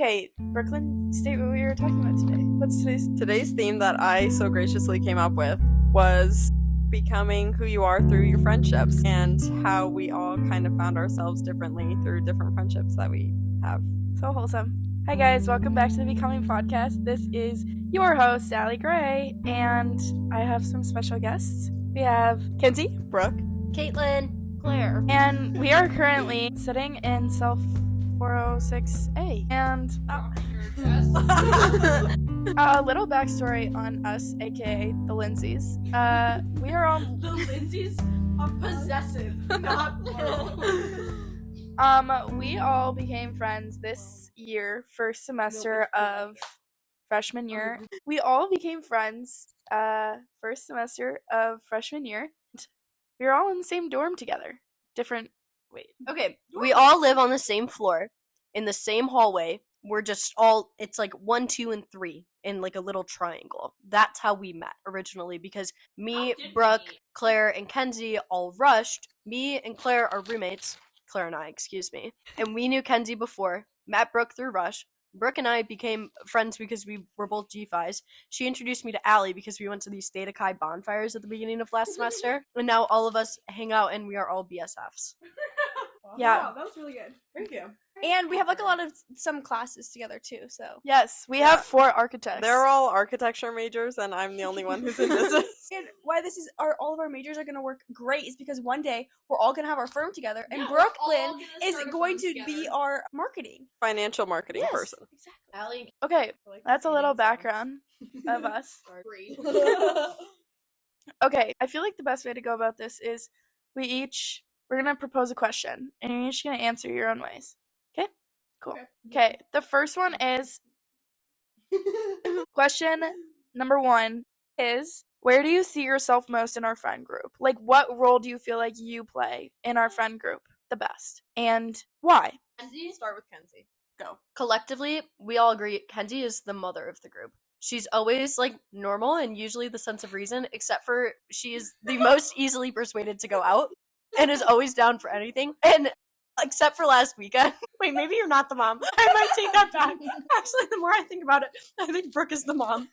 Okay, Brooklyn, state what we were talking about today. What's Today's theme that I so graciously came up with was becoming who you are through your friendships, and how we all kind of found ourselves differently through different friendships that we have. So wholesome. Hi guys, welcome back to the Becoming Podcast. This is your host, Allie Gray, and I have some special guests. We have Kenzie, Brook, Caitlin, Claire, and we are currently sitting in cell 406A. And a little backstory on us, aka the Lindsays. We are all the Lindsays are possessive, not plural. We all became friends this year, first semester of freshman year. We all became friends first semester of freshman year. We were all in the same dorm together. Okay, we all live on the same floor, in the same hallway. We're just all, it's like 1, 2, and 3 in like a little triangle. That's how we met originally, because me, Brooke, Claire, and Kenzie all rushed. Me and Claire are roommates. Claire and I, excuse me. And we knew Kenzie before, met Brooke through Rush. Brooke and I became friends because we were both G5s. She introduced me to Allie because we went to these Theta Chi bonfires at the beginning of last semester. And now all of us hang out and we are all BSFs. Yeah. Wow, that was really good. Thank you. And we have like a lot of some classes together too, so. Yes, we have 4 architects. They're all architecture majors, and I'm the only one who's in business. And why this is all of our majors are gonna work great is because one day we're all gonna have our firm together, and Yeah, Brooklyn is going to be our marketing. Financial marketing Yes, person. exactly. Allie, Okay, that's a little background of us. Okay, I feel like the best way to go about this is we're gonna propose a question, and you're each gonna answer your own ways. Okay? Cool. Okay, the first one is question number 1 is, where do you see yourself most in our friend group? Like, what role do you feel like you play in our friend group the best, and why? Kenzie, Start with Kenzie. Go. collectively, we all agree Kenzie is the mother of the group. She's always like normal and usually the sense of reason, except for she is the most easily persuaded to go out and is always down for anything. And except for last weekend. Wait, maybe you're not the mom. I might take that back. Actually, the more I think about it, I think Brooke is the mom.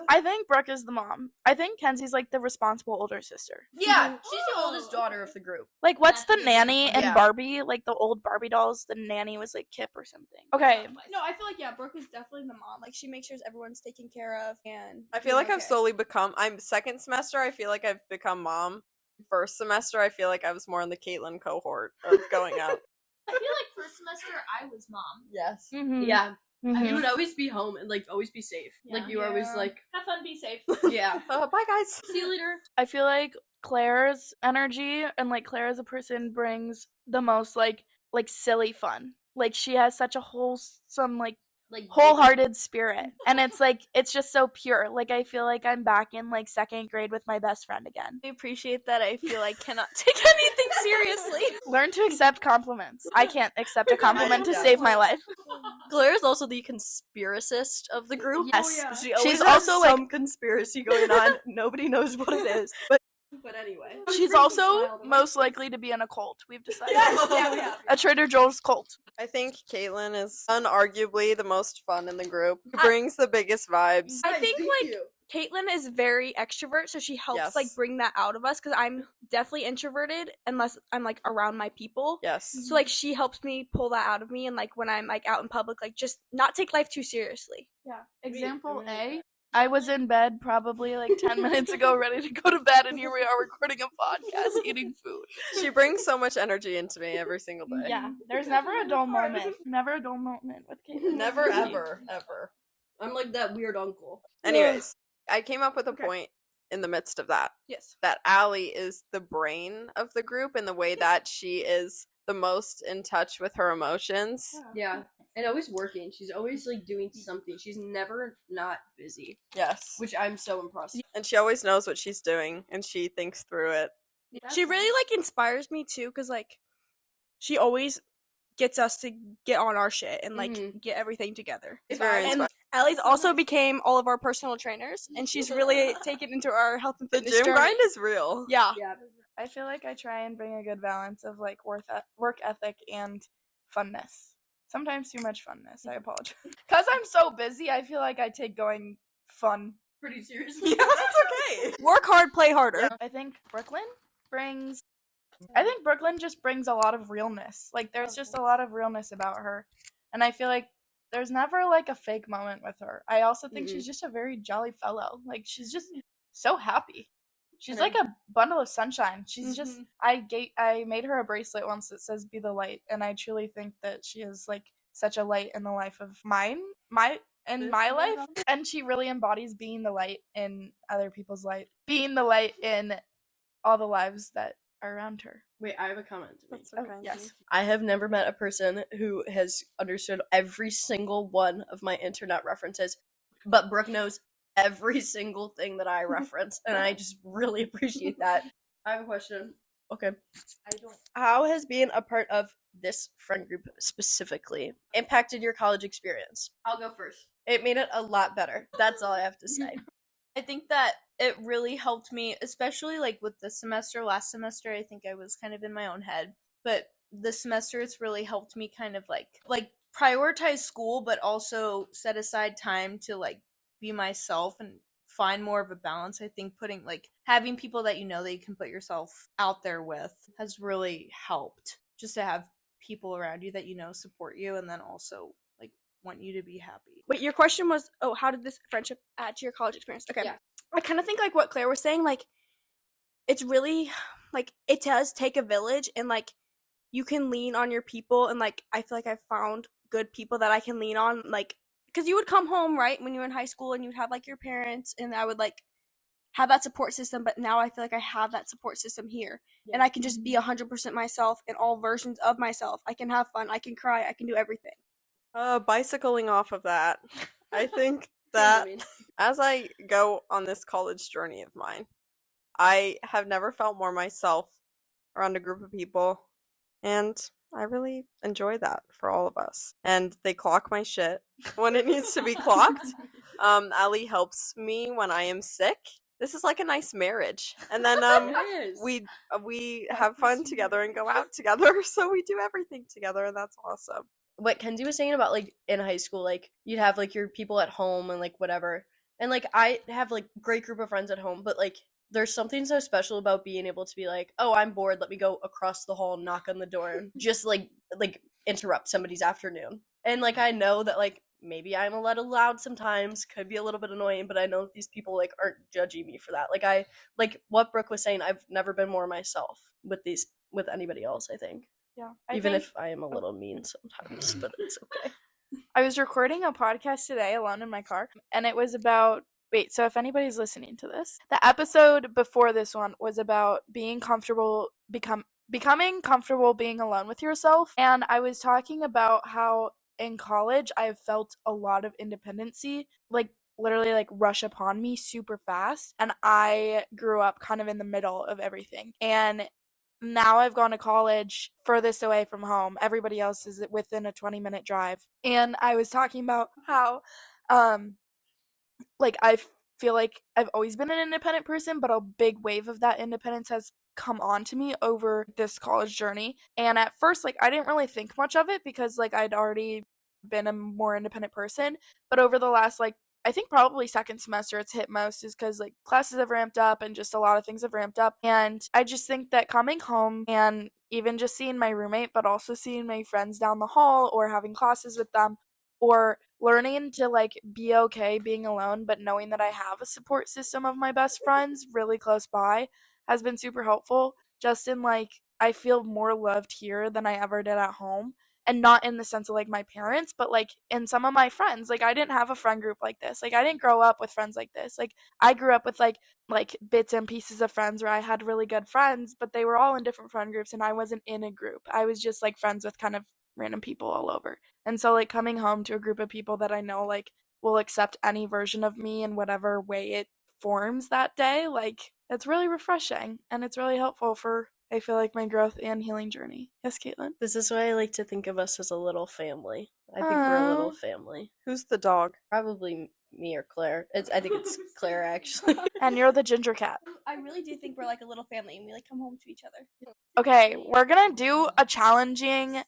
I think Brooke is the mom. I think Kenzie's like the responsible older sister. Yeah, she's the oldest daughter of the group. Like, what's the nanny and Yeah. Barbie? Like, the old Barbie dolls, the nanny was like Kip or something. Okay. No, I feel like Brooke is definitely the mom. Like she makes sure everyone's taken care of, and I feel like I've slowly become. I'm second semester. I feel like I've become mom. First semester, I feel like I was more in the Caitlin cohort of going out. I feel like first semester I was mom. Yes. Mm-hmm. Yeah, Mm-hmm. you would always be home and like always be safe. Like you were always like, Have fun, be safe. yeah. Bye, guys. See you later. I feel like Claire's energy and like Claire as a person brings the most like silly fun. Like she has such a wholesome like Like wholehearted spirit, and it's just so pure. Like I feel like I'm back in like 2nd grade with my best friend again. I appreciate that. I feel I cannot take anything seriously. Learn to accept compliments. I can't accept a compliment to Yeah. save my life. Claire is also the conspiracist of the group. Yes. yeah. She always She's has also, like- some conspiracy going on. Nobody knows what it is. But anyway. She's also most likely to be in a cult. We've decided. Yeah, we have. A Trader Joe's cult. I think Caitlin is unarguably the most fun in the group. Who brings the biggest vibes. I think like Caitlin is very extrovert, so she helps Yes. like bring that out of us. Because I'm definitely introverted unless I'm like around my people. Yes. So like she helps me pull that out of me, and like when I'm like out in public, like just not take life too seriously. Yeah. Example A. I was in bed probably like 10 minutes ago, ready to go to bed, and here we are recording a podcast, eating food. She brings so much energy into me every single day. Yeah. There's never a dull moment. Never a dull moment with Caitlin. Never ever. I'm like that weird uncle. Anyways, I came up with a point in the midst of that. Yes. That Allie is the brain of the group in the way that she is the most in touch with her emotions. Yeah. And always working. She's always like doing something. She's never not busy. Yes. Which I'm so impressed. And she always knows what she's doing, and she thinks through it. She really like inspires me too, because like she always gets us to get on our shit and like get everything together. It's very And inspiring. Ellie's also became all of our personal trainers, and she's really taken into our health and The fitness gym journey. grind is real. Yeah. Yeah. I feel like I try and bring a good balance of like work ethic and funness. Sometimes too much funness. I apologize. Because I'm so busy, I feel like I take going fun Pretty seriously. Yeah, that's okay. Work hard, play harder. Yeah. I think Brooklyn just brings a lot of realness. Like, there's just a lot of realness about her. And I feel like there's never, like, a fake moment with her. I also think she's just a very jolly fellow. Like, she's just so happy. She's like a bundle of sunshine. She's just, I made her a bracelet once that says "Be the light," and I truly think that she is like such a light in the life of my life, and she really embodies being the light in other people's life, being the light in all the lives that are around her. Wait, I have a comment to make. That's so kind. Yes. I have never met a person who has understood every single one of my internet references, but Brooke knows every single thing that I reference, and I just really appreciate that. I have a question. Okay. How has being a part of this friend group specifically impacted your college experience? I'll go first. It made it a lot better. That's all I have to say. I think that it really helped me, especially like with the semester. Last semester, I think I was kind of in my own head, but this semester it's really helped me kind of like prioritize school, but also set aside time to like be myself and find more of a balance. I think having people that you know that you can put yourself out there with has really helped, just to have people around you that you know support you and then also like want you to be happy. Wait, your question was, how did this friendship add to your college experience? Okay. Yeah. I kind of think like what Claire was saying, like, it's really, like, it does take a village, and, like, you can lean on your people, and, like, I feel like I've found good people that I can lean on, like, because you would come home, right, when you were in high school, and you'd have, like, your parents, and I would, like, have that support system, but now I feel like I have that support system here, and I can just be 100% myself in all versions of myself. I can have fun, I can cry, I can do everything. Bicycling off of that, I think that as I go on this college journey of mine, I have never felt more myself around a group of people, and I really enjoy that for all of us. And they clock my shit when it needs to be clocked. Ali helps me when I am sick. This is like a nice marriage. And then we have fun together and go out together, so we do everything together, and that's awesome. What Kenzie was saying about like in high school, like you'd have like your people at home and like whatever, and like I have like great group of friends at home, but like there's something so special about being able to be like, oh, I'm bored, let me go across the hall, knock on the door, and just like interrupt somebody's afternoon. And like I know that like maybe I'm a little loud sometimes, could be a little bit annoying, but I know that these people like aren't judging me for that. Like I like what Brooke was saying, I've never been more myself with anybody else, I think. Yeah. Even if I am a little mean sometimes, but it's okay. I was recording a podcast today alone in my car, and it was about, so if anybody's listening to this, the episode before this one was about being comfortable, becoming comfortable being alone with yourself, and I was talking about how in college I've felt a lot of independency, like literally like rush upon me super fast, and I grew up kind of in the middle of everything, and now I've gone to college furthest away from home. Everybody else is within a 20-minute drive. And I was talking about how, like, I feel like I've always been an independent person, but a big wave of that independence has come on to me over this college journey. And at first, like, I didn't really think much of it because, like, I'd already been a more independent person. But over the last, like, I think probably second semester it's hit most is because like classes have ramped up and just a lot of things have ramped up. And I just think that coming home and even just seeing my roommate, but also seeing my friends down the hall or having classes with them or learning to like be okay being alone, but knowing that I have a support system of my best friends really close by has been super helpful. Just in like, I feel more loved here than I ever did at home. And not in the sense of like my parents, but like in some of my friends. Like I didn't have a friend group like this. Like I didn't grow up with friends like this. Like I grew up with like bits and pieces of friends where I had really good friends, but they were all in different friend groups and I wasn't in a group. I was just like friends with kind of random people all over. And so like coming home to a group of people that I know like will accept any version of me in whatever way it forms that day, like it's really refreshing and it's really helpful for I feel like my growth and healing journey. Yes, Caitlin? This is why I like to think of us as a little family. I think we're a little family. Who's the dog? Probably me or Claire. I think it's Claire, actually. And you're the ginger cat. I really do think we're like a little family, and we like come home to each other. Okay, we're gonna do a challenging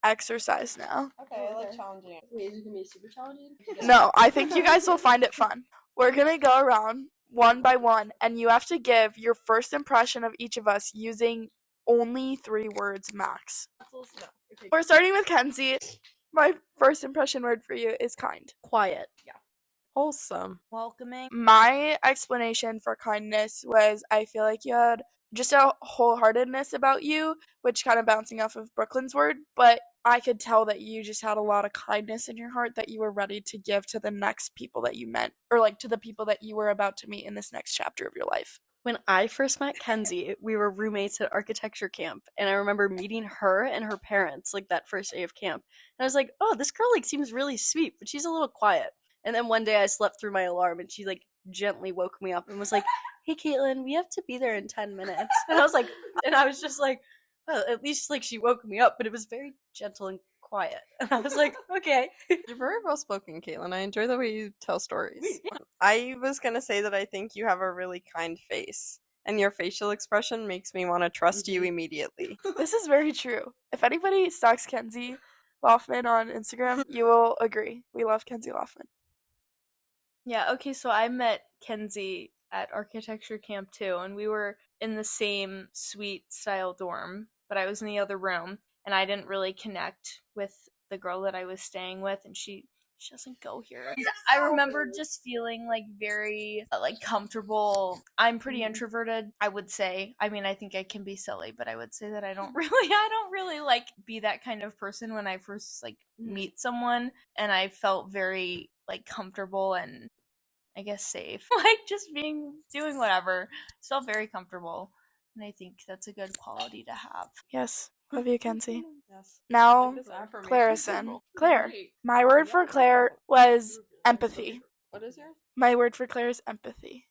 exercise now. Okay, I like challenging. Wait, is it gonna be super challenging? No, I think you guys will find it fun. We're gonna go around one by one, and you have to give your first impression of each of us using only 3 words max. We're starting with Kenzie. My first impression word for you is kind. Quiet. Yeah. Wholesome. Welcoming. My explanation for kindness was I feel like you had just a wholeheartedness about you, which kind of bouncing off of Brooklyn's word, but I could tell that you just had a lot of kindness in your heart that you were ready to give to the next people that you met, or like to the people that you were about to meet in this next chapter of your life. When I first met Kenzie, we were roommates at architecture camp, and I remember meeting her and her parents like that first day of camp. And I was like, "Oh, this girl like seems really sweet, but she's a little quiet." And then one day I slept through my alarm, and she like gently woke me up and was like, "Hey, Caitlin, we have to be there in 10 minutes." And I was just like, "Well, at least like she woke me up," but it was very gentle and quiet. And I was like, "Okay." You're very well spoken, Caitlin. I enjoy the way you tell stories. I was gonna say that I think you have a really kind face, and your facial expression makes me want to trust you immediately. This is very true. If anybody stalks Kenzie Laufman on Instagram, you will agree. We love Kenzie Laufman. Yeah, okay, so I met Kenzie at architecture camp too, and we were in the same suite style dorm, but I was in the other room, and I didn't really connect with the girl that I was staying with, and she doesn't go here. I remember just feeling like very like comfortable. I'm pretty introverted, I would say. I mean, I think I can be silly, but I would say that I don't really like be that kind of person when I first like meet someone, and I felt very like comfortable and I guess safe. Like just doing whatever. Just felt very comfortable. And I think that's a good quality to have. Yes, love you, Kenzie. Yes. Now, This affirmation Clarison. symbol. Claire. My word for Claire was empathy. What is yours? My word for Claire is empathy.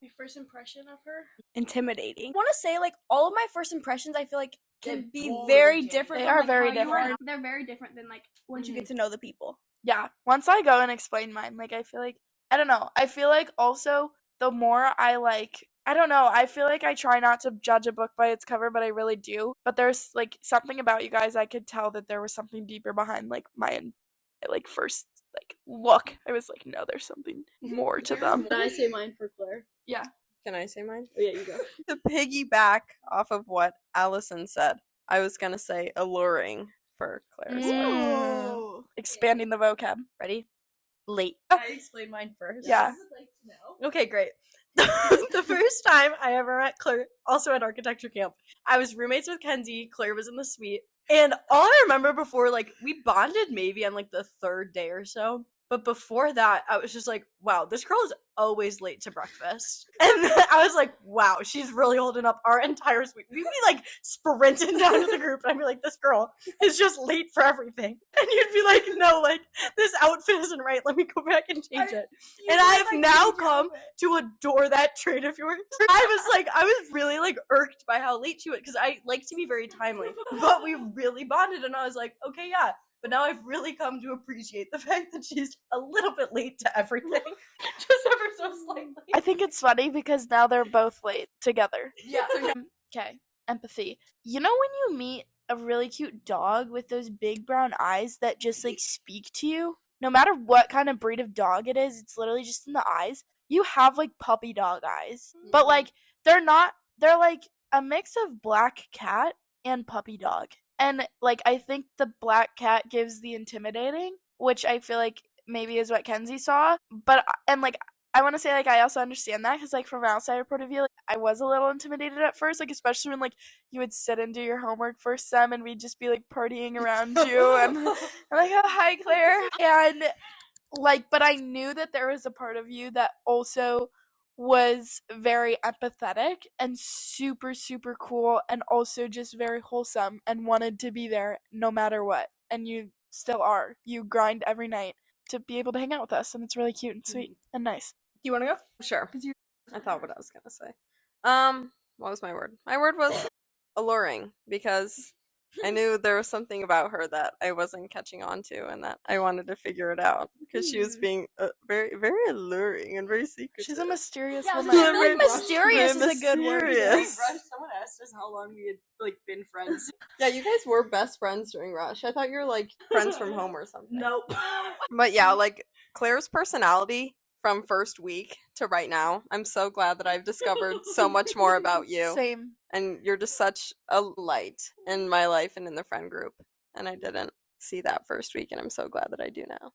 My first impression of her? Intimidating. I want to say, like, all of my first impressions, I feel like, can be very different. They from, are like, very how you different. They're very different than, like, once you get to know the people. Yeah, once I go and explain mine, like, I feel like, I don't know, I feel like also the more I like, I don't know, I feel like I try not to judge a book by its cover, but I really do. But there's, like, something about you guys, I could tell that there was something deeper behind, like, my, like, first, like, look. I was like, no, there's something more to them. Did I say mine for Claire? Yeah. Can I say mine? Oh, yeah, you go. To piggyback off of what Allison said, I was gonna say alluring for Claire's. Ooh. Expanding the vocab. Ready? Late. I explained mine first. Yeah. Okay, great. The first time I ever met Claire, also at architecture camp, I was roommates with Kenzie. Claire was in the suite. And all I remember before, like, we bonded maybe on, like, the 3rd day or so. But before that, I was just like, wow, this girl is always late to breakfast. And I was like, wow, she's really holding up our entire suite. We'd be, like, sprinting down to the group, and I'd be like, this girl is just late for everything. And you'd be like, no, like, this outfit isn't right. Let me go back and change it. And I have now come to adore that trait of yours. I was really, like, irked by how late she was, because I like to be very timely. But we really bonded, and I was like, okay, yeah. But now I've really come to appreciate the fact that she's a little bit late to everything. Just ever so slightly. I think it's funny because now they're both late together. Yeah. Okay, empathy. You know when you meet a really cute dog with those big brown eyes that just like speak to you? No matter what kind of breed of dog it is, it's literally just in the eyes. You have like puppy dog eyes. But like they're like a mix of black cat and puppy dog. And like I think the black cat gives the intimidating, which I feel like maybe is what Kenzie saw. But and like I want to say like I also understand that because like from an outsider point of view, like, I was a little intimidated at first, like especially when like you would sit and do your homework first sem and we'd just be like partying around you and I'm like, oh hi Claire, and like but I knew that there was a part of you that also was very empathetic and super super cool and also just very wholesome and wanted to be there no matter what, and you still are. You grind every night to be able to hang out with us, and it's really cute and sweet and nice. Do you want to go? Sure. I thought what I was gonna say. What was my word? My word was alluring because I knew there was something about her that I wasn't catching on to, and that I wanted to figure it out because she was being very, very alluring and very secretive. She's a mysterious Yeah, I was woman. like, I feel like Very mysterious is a good word. mysterious. someone asked us how long we had been friends. Yeah, you guys were best friends during Rush. I thought you were like friends from home or something. Nope. But yeah, like Claire's personality from first week to right now, I'm so glad that I've discovered so much more about you. Same. And you're just such a light in my life and in the friend group. And I didn't see that first week, and I'm so glad that I do now.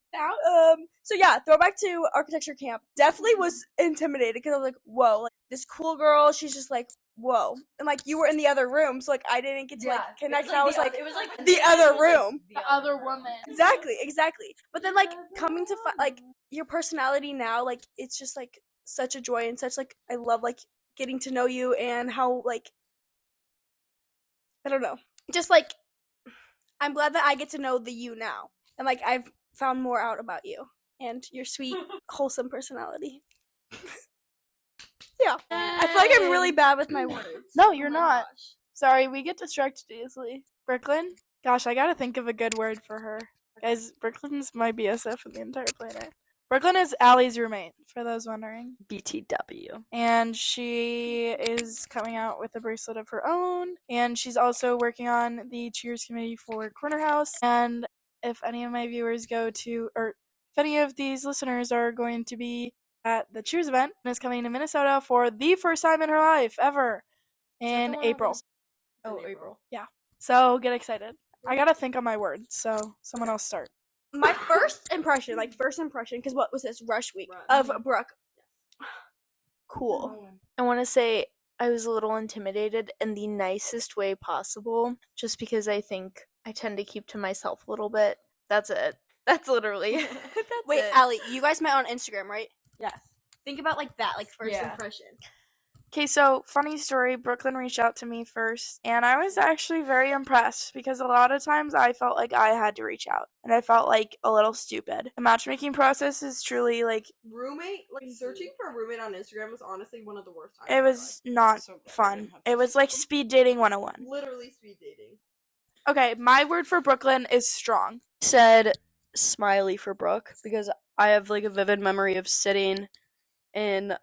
So yeah, throwback to architecture camp. Definitely was intimidated because I was like, whoa, like this cool girl, she's just like, whoa. And like you were in the other room, so like I didn't get to like connect. I was like, it was like the other room. The other woman. Exactly. But then like coming to like your personality now, like it's just like such a joy and such like I love like getting to know you and how like I don't know. Just like I'm glad that I get to know the you now. And like I've found more out about you and your sweet, wholesome personality. Yeah. I feel like I'm really bad with my words. No, you're not. Sorry, we get distracted easily. Brooklyn? Gosh, I gotta think of a good word for her. Guys, Brooklyn's my BSF in the entire planet. Brooklyn is Allie's roommate, for those wondering. BTW. And she is coming out with a bracelet of her own. And she's also working on the Cheers committee for Corner House. And if any of my viewers go to, or if any of these listeners are going to be at the Cheers event, and is coming to Minnesota for the first time in her life ever in April. Oh, April. So get excited. I gotta think on my words, so someone else start. My first impression, because what was this? Rush week of Brook. Cool. I want to say I was a little intimidated in the nicest way possible, just because I think I tend to keep to myself a little bit. That's it. That's literally. That's Wait, it. Allie, you guys met on Instagram, right? Yes. Think about like that, like first Yeah. impression. Okay, so funny story, Brooklyn reached out to me first, and I was actually very impressed because a lot of times I felt like I had to reach out, and I felt like a little stupid. The matchmaking process is truly like, Roommate, like searching for a roommate on Instagram was honestly one of the worst times. it was not fun. It was like speed dating 101. Literally speed dating. Okay, my word for Brooklyn is strong. Said smiley for Brooke because I have like a vivid memory of sitting in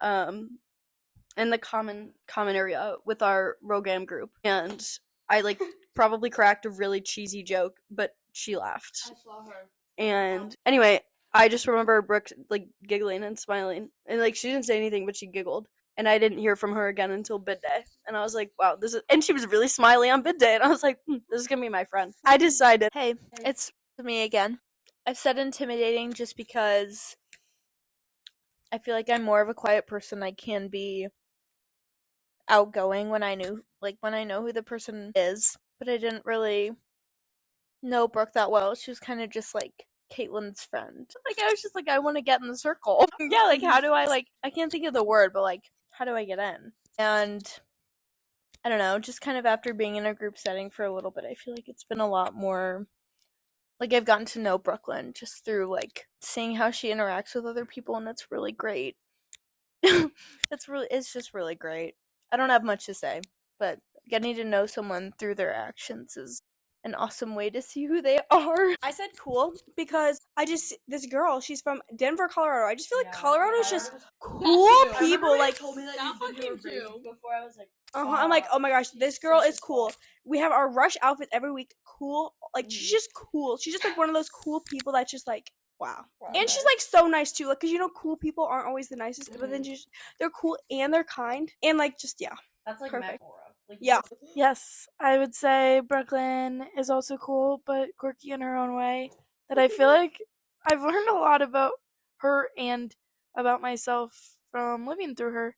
the common area with our Rogam group, and I like probably cracked a really cheesy joke, but she laughed. I saw her. And anyway, I just remember Brooke like giggling and smiling, and like she didn't say anything, but she giggled. And I didn't hear from her again until bid day, and I was like, "Wow, this is." And she was really smiley on bid day, and I was like, "This is gonna be my friend." I decided. Hey, it's me again. I've said intimidating just because I feel like I'm more of a quiet person. I can be outgoing when I know who the person is, but I didn't really know Brooke that well. She was kind of just like Caitlin's friend. Like I was just like, I want to get in the circle. Yeah, like how do I can't think of the word, but like how do I get in? And I don't know, just kind of after being in a group setting for a little bit, I feel like it's been a lot more like I've gotten to know Brooklyn just through like seeing how she interacts with other people, and that's really great. It's just really great. I don't have much to say, but getting to know someone through their actions is an awesome way to see who they are. I said cool because this girl, she's from Denver, Colorado. I just feel like Colorado is just cool people. Like, before I was like, I'm like, oh my gosh, this girl is cool. We have our Rush outfit every week. Cool. Like, she's just cool. She's just like one of those cool people that's just like, wow. And she's like so nice too. Like, cause you know, cool people aren't always the nicest, but then they're cool and they're kind and like just that's like perfect. Like, Yeah. Yes, I would say Brooklyn is also cool, but quirky in her own way. That I feel like I've learned a lot about her and about myself from living through her,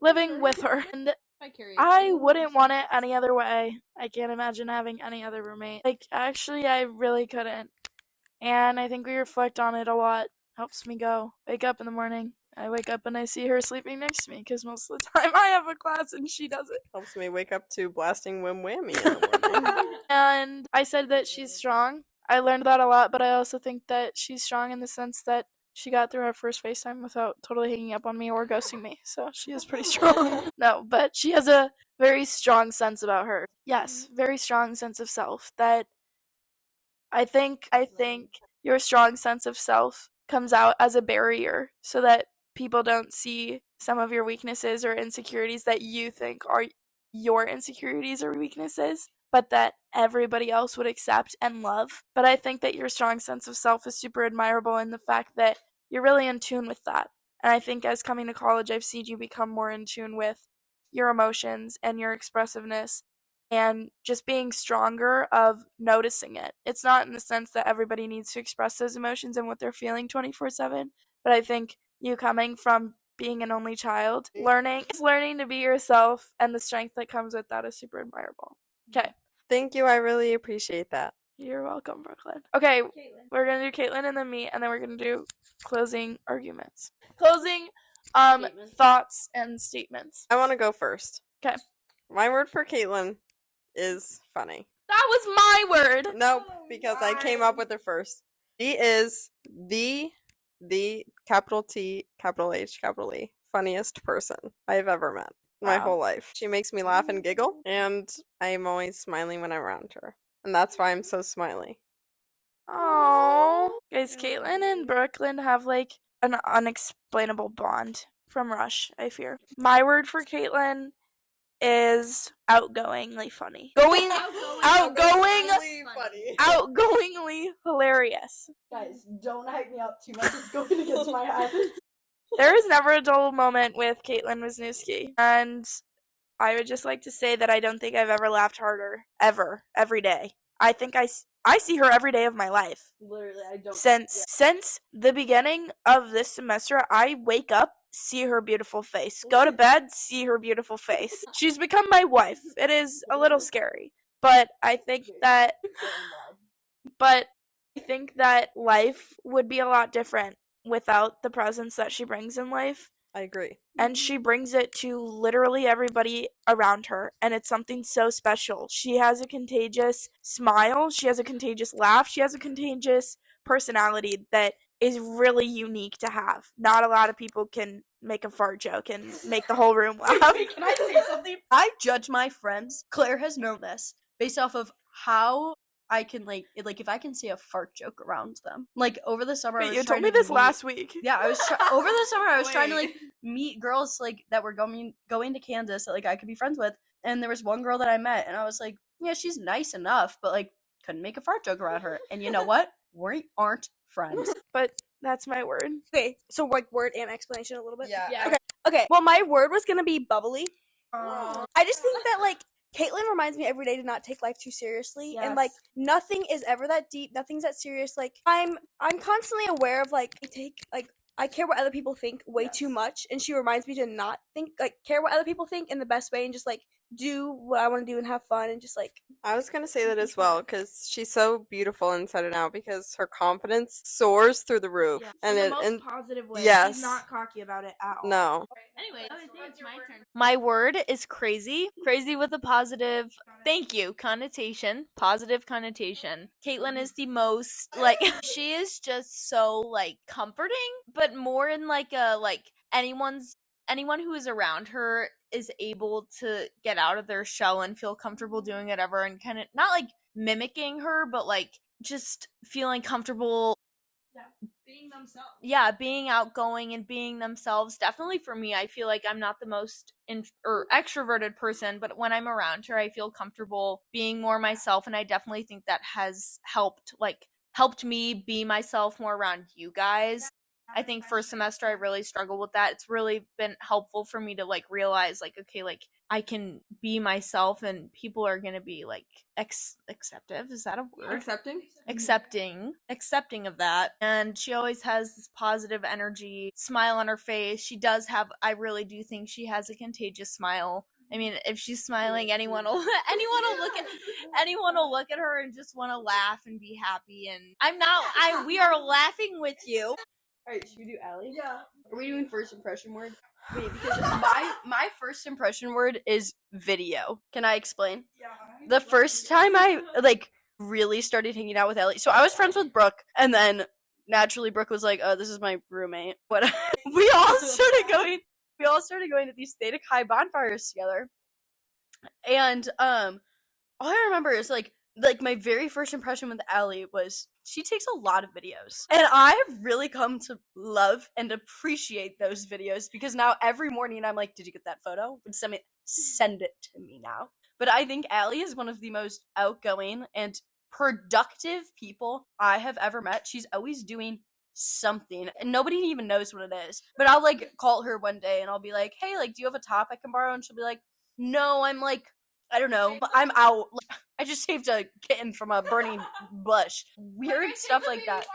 living with her. And I wouldn't want it any other way. I can't imagine having any other roommate. Like, actually, I really couldn't. And I think we reflect on it a lot. Helps me wake up in the morning. I wake up and I see her sleeping next to me because most of the time I have a class and she doesn't. Helps me wake up to blasting Wim Whammy in the morning. And I said that she's strong. I learned that a lot, but I also think that she's strong in the sense that She got through our first FaceTime without totally hanging up on me or ghosting me, so she is pretty strong. No, but she has a very strong sense about her. Yes, very strong sense of self that I think your strong sense of self comes out as a barrier so that people don't see some of your weaknesses or insecurities that you think are your insecurities or weaknesses, but that everybody else would accept and love. But I think that your strong sense of self is super admirable in the fact that you're really in tune with that. And I think as coming to college, I've seen you become more in tune with your emotions and your expressiveness and just being stronger of noticing it. It's not in the sense that everybody needs to express those emotions and what they're feeling 24/7, but I think you coming from being an only child, learning to be yourself and the strength that comes with that is super admirable. Okay. Thank you. I really appreciate that. You're welcome, Brooklyn. Okay, we're gonna do Caitlin and then me, and then we're gonna do closing arguments. Closing thoughts and statements. I want to go first. Okay. My word for Caitlin is funny. That was my word. Nope, because I came up with it first. She is the capital T, capital H, capital E, funniest person I've ever met in my whole life. She makes me laugh and giggle, and I am always smiling when I'm around her. And that's why I'm so smiley. Oh, guys, Caitlin and Brooklyn have like an unexplainable bond from Rush, I fear. My word for Caitlin is outgoingly funny. Outgoingly hilarious. Guys, don't hype me up too much. It's going against my habits. There is never a dull moment with Caitlin Wisniewski, and I would just like to say that I don't think I've ever laughed harder, ever, every day. I think I see her every day of my life. Literally, I don't. Since the beginning of this semester, I wake up, see her beautiful face. Go to bed, see her beautiful face. She's become my wife. It is a little scary, but I think that life would be a lot different without the presence that she brings in life. I agree. And she brings it to literally everybody around her, and it's something so special. She has a contagious smile, she has a contagious laugh, she has a contagious personality that is really unique to have. Not a lot of people can make a fart joke and make the whole room laugh. Can I say something? I judge my friends. Claire has known this based off of how I can if I can say a fart joke around them. Like over the summer, I was you trying told me to this meet- last week. Yeah, I was over the summer. I was trying to meet girls that were going to Kansas that I could be friends with, and there was one girl that I met, and I was like, yeah, she's nice enough, but couldn't make a fart joke around her. And you know what? We aren't friends. But that's my word. Okay, so word and explanation a little bit. Yeah. Okay. Well, my word was gonna be bubbly. I just think that Caitlin reminds me every day to not take life too seriously, and nothing is ever that deep. Nothing's that serious. I'm constantly aware of I care what other people think way too much, and she reminds me to not think care what other people think in the best way, and just do what I want to do and have fun, and just I was gonna say that as well, because she's so beautiful inside and out, because her confidence soars through the roof. In the most positive way. Yes. She's not cocky about it at all. No. Anyway, I think it's my turn. My word is crazy. Crazy with a positive, thank you, connotation. Positive connotation. Caitlin is the most, she is just so, comforting, but more in, anyone who is around her is able to get out of their shell and feel comfortable doing whatever and kind of, not, mimicking her, but, just feeling comfortable. Being themselves. Yeah, being outgoing and being themselves. Definitely for me, I feel like I'm not the most extroverted person, but when I'm around her, I feel comfortable being more myself, and I definitely think that has helped me be myself more around you guys. I think first semester I really struggled with that. It's really been helpful for me to realize okay, I can be myself and people are gonna be acceptive. Is that a word? Accepting of that. And she always has this positive energy, smile on her face. She does have. I really do think she has a contagious smile. I mean, if she's smiling, anyone will look at her and just want to laugh and be happy. And we are laughing with you. Alright, should we do Allie? Yeah. Are we doing first impression word? Wait, because my first impression word is video. Can I explain? Yeah. The first time I really started hanging out with Ellie, so I was friends with Brook, and then naturally Brooke was like, "Oh, this is my roommate." But we all started going to these Theta Chi bonfires together. And all I remember is like my very first impression with Allie was she takes a lot of videos. And I've really come to love and appreciate those videos because now every morning I'm like, "Did you get that photo? Send it to me now." But I think Allie is one of the most outgoing and productive people I have ever met. She's always doing something and nobody even knows what it is. But I'll like call her one day and I'll be like, "Hey, like, do you have a top I can borrow?" And she'll be like, "No, I'm like, I don't know, but I'm out. Like, I just saved a kitten from a burning bush." Weird stuff like that.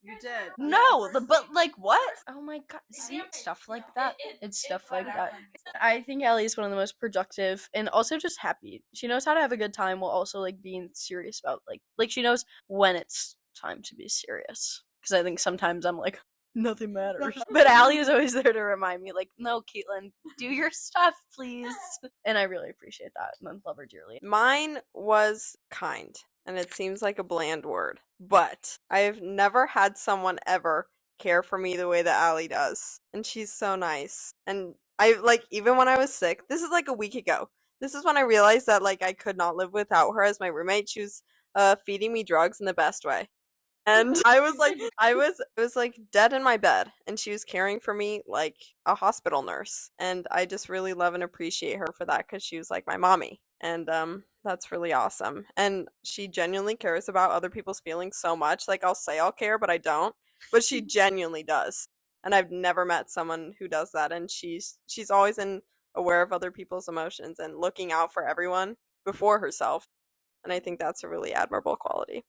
You did. No, but like what? Oh my god! See, stuff like that. It's stuff like that. I think Allie is one of the most productive and also just happy. She knows how to have a good time while also like being serious about like she knows when it's time to be serious. Because I think sometimes I'm like, nothing matters. But Allie is always there to remind me, like, "No, Caitlin, do your stuff, please." And I really appreciate that and love her dearly. Mine was kind, and it seems like a bland word, but I've never had someone ever care for me the way that Allie does. And she's so nice. And I like, even when I was sick, this is like a week ago. This is when I realized that like I could not live without her as my roommate. She was feeding me drugs in the best way. And I was like dead in my bed, and she was caring for me like a hospital nurse. And I just really love and appreciate her for that because she was like my mommy. And that's really awesome. And she genuinely cares about other people's feelings so much. Like, I'll say I'll care, but I don't. But she genuinely does. And I've never met someone who does that. And she's always aware of other people's emotions and looking out for everyone before herself. And I think that's a really admirable quality.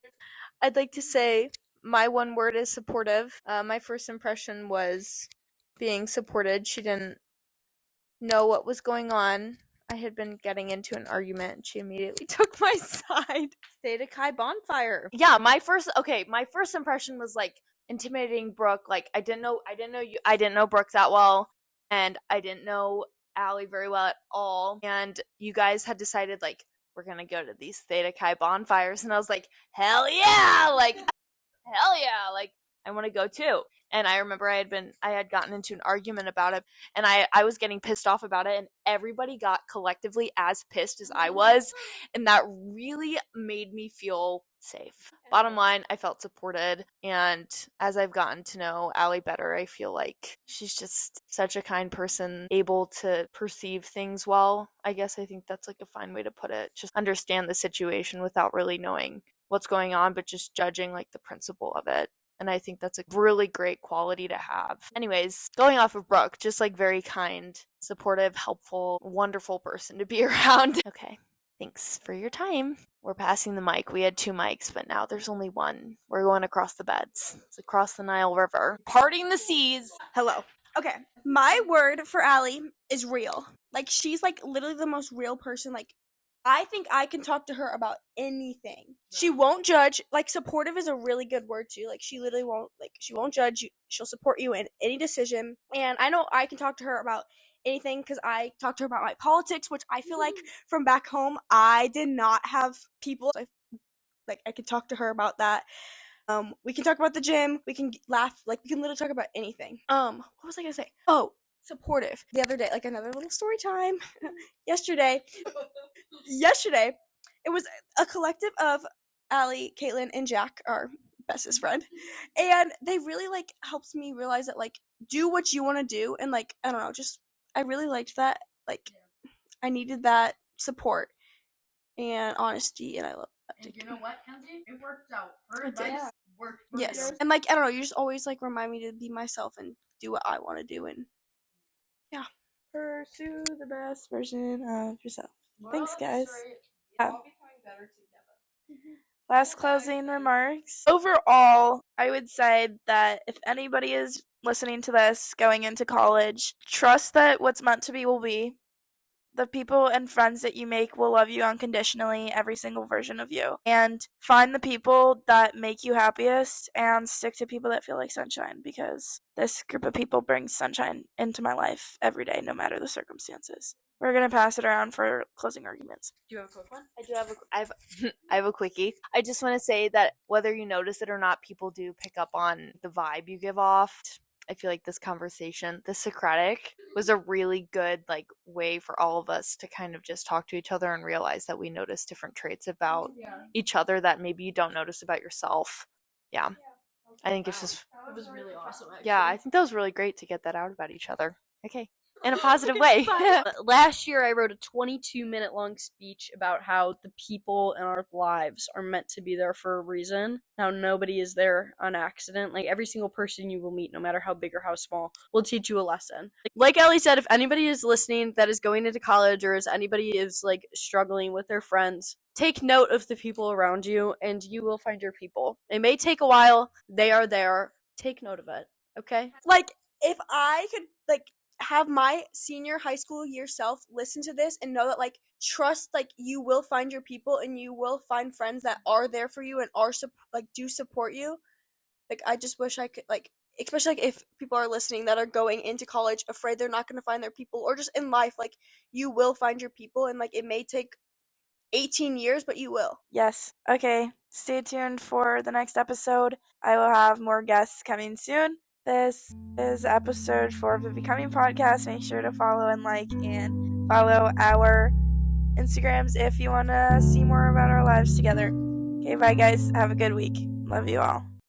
I'd like to say my one word is supportive. My first impression was being supported. She didn't know what was going on. I had been getting into an argument and she immediately took my side. Theta Chi bonfire. Yeah, my first impression was like intimidating Brooke. Like I didn't know Brooke that well, and I didn't know Allie very well at all. And you guys had decided like we're gonna go to these Theta Chi bonfires, and I was like, hell yeah, like I want to go too. And I remember I had gotten into an argument about it, and I was getting pissed off about it, and everybody got collectively as pissed as I was, and that really made me feel safe. Bottom line, I felt supported, and as I've gotten to know Allie better, I feel like she's just such a kind person, able to perceive things well. I guess I think that's like a fine way to put it. Just understand the situation without really knowing what's going on, but just judging like the principle of it. And I think that's a really great quality to have. Anyways, going off of Brooke, just like very kind, supportive, helpful, wonderful person to be around. Okay, thanks for your time. We're passing the mic. We had 2 mics, but now there's only one. We're going across the beds. It's across the Nile River. Parting the seas. Hello. Okay. My word for Allie is real. Like, she's like literally the most real person. Like, I think I can talk to her about anything. She won't judge. Like, supportive is a really good word too. Like, she literally won't, like, she won't judge you. She'll support you in any decision. And I know I can talk to her about anything because I talked to her about my politics, which I feel like from back home, I did not have people. So I could talk to her about that. We can talk about the gym. We can laugh. Like, we can literally talk about anything. What was I gonna say? Oh, supportive. The other day, like another little story time. Yesterday, it was a collective of Allie, Caitlin, and Jack, our bestest friend, and they really like helped me realize that like do what you want to do, and like I don't know, just I really liked that. Like, I needed that support and honesty, and I love that. And you know what, Kenzie? It worked out. Her It did. advice worked. Yes, and like I don't know, you just always like remind me to be myself and do what I want to do, and yeah, pursue the best version of yourself. Thanks, guys. Yeah. Last closing remarks. Overall, I would say that if anybody is listening to this going into college, trust that what's meant to be will be. The people and friends that you make will love you unconditionally, every single version of you. And find the people that make you happiest and stick to people that feel like sunshine, because this group of people brings sunshine into my life every day, no matter the circumstances. we're gonna pass it around for closing arguments. Do you have a quick one? I have a quickie. I just want to say that whether you notice it or not, people do pick up on the vibe you give off. I feel like this conversation, this Socratic, was a really good way for all of us to kind of just talk to each other and realize that we notice different traits about each other that maybe you don't notice about yourself. Yeah. I think it's just It was really awesome, actually. yeah, I think that was really great to get that out about each other. Okay. In a positive way. Last year, I wrote a 22-minute long speech about how the people in our lives are meant to be there for a reason. How nobody is there on accident. Every single person you will meet, no matter how big or how small, will teach you a lesson. Like Ellie said, if anybody is listening that is going into college or if anybody is struggling with their friends, take note of the people around you and you will find your people. It may take a while. They are there. Take note of it. Okay? If I could have my senior high school year self listen to this and know that trust you will find your people and you will find friends that are there for you and are do support you. I just wish I could especially if people are listening that are going into college afraid they're not going to find their people, or just in life you will find your people, and it may take 18 years, but you will. Yes. Okay. Stay tuned for the next episode. I will have more guests coming soon. This is episode 4 of the Becoming Podcast. Make sure to follow and and follow our Instagrams if you want to see more about our lives together. Okay, bye guys. Have a good week. Love you all.